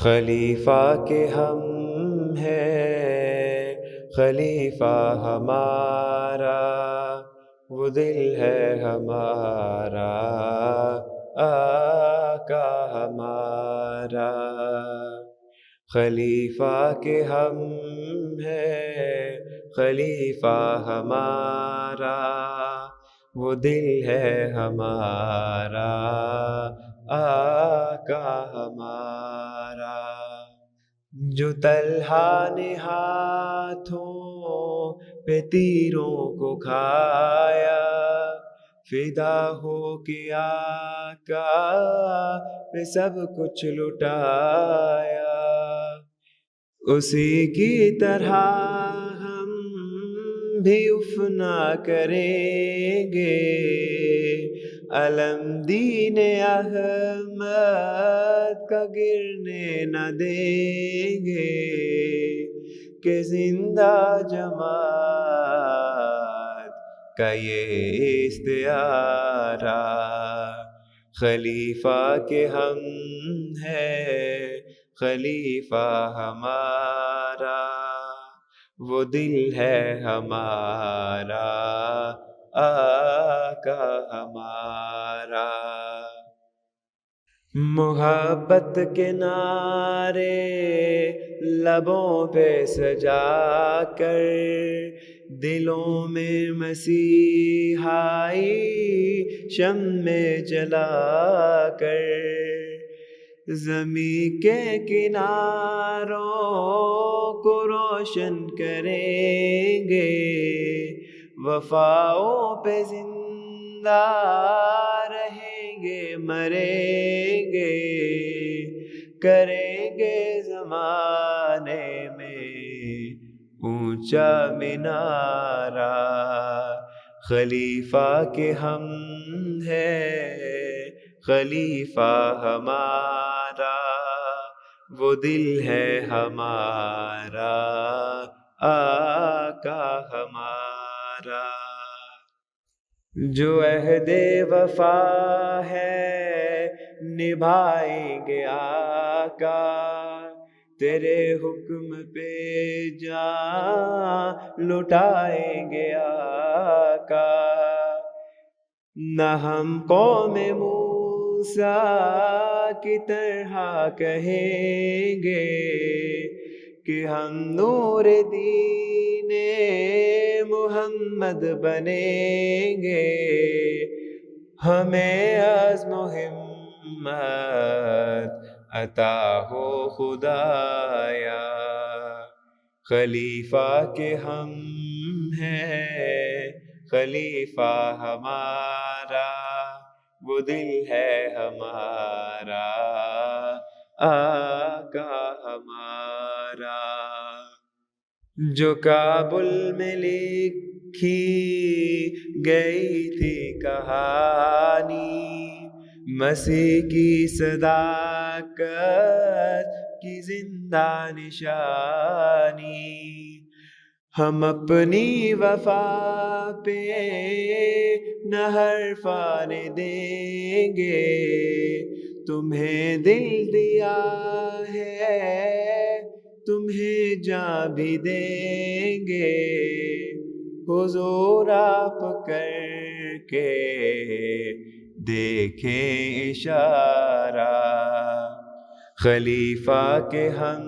خلیفہ کے ہم ہیں، خلیفہ ہمارا، وہ دل ہے ہمارا، آقا ہمارا۔ خلیفہ کے ہم ہیں، خلیفہ ہمارا، وہ دل ہے ہمارا، آقا ہمارا۔ جو طلحہ نے ہاتھوں پہ تیروں کو کھایا، فدا ہو کے آقا پہ سب کچھ لٹایا، اسی کی طرح ہم بھی اف نہ کریں گے، علم دین احمد کا گرنے نہ دیں گے، کہ زندہ جماعت کا یہ استعارہ۔ خلیفہ کے ہم ہیں، خلیفہ ہمارا، وہ دل ہے ہمارا، آقا ہمارا۔ محبت کے نعرے لبوں پہ سجا کر، دلوں میں مسیحائی شمع جلا کر، زمین کے کناروں کو روشن کریں گے، وفاؤں پہ زندہ رہیں گے، مریں گے، کریں گے زمانے میں اونچا مینارہ۔ خلیفہ کے ہم ہیں، خلیفہ ہمارا، وہ دل ہے ہمارا، آقا ہمارا۔ جو عہد وفا ہے نبھائیں گے آقا، تیرے حکم پہ جان لٹائیں گے آقا۔ نہ ہم قوم موسیٰ کی طرح کہیں گے کہ ہم نور دین محمد بنیں گے، ہمیں عزم و ہمت عطا ہو خدایا۔ خلیفہ کے ہم ہیں، خلیفہ ہمارا، وہ دل ہے ہمارا، آقا ہمارا۔ جو کابل میں لکھی گئی تھی کہانی، مسیح کی صداقت کی زندہ نشانی، ہم اپنی وفا پہ نہ حرف آنے دیں گے، تمہیں دل دیا ہے تمہیں جاں بھی دیں گے، حضور آپ کر کے دیکھیں اشارہ۔ خلیفہ کے ہم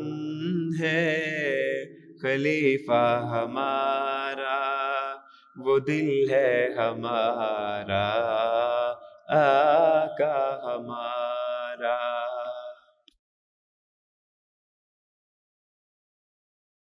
ہیں، خلیفہ ہمارا، وہ دل ہے ہمارا،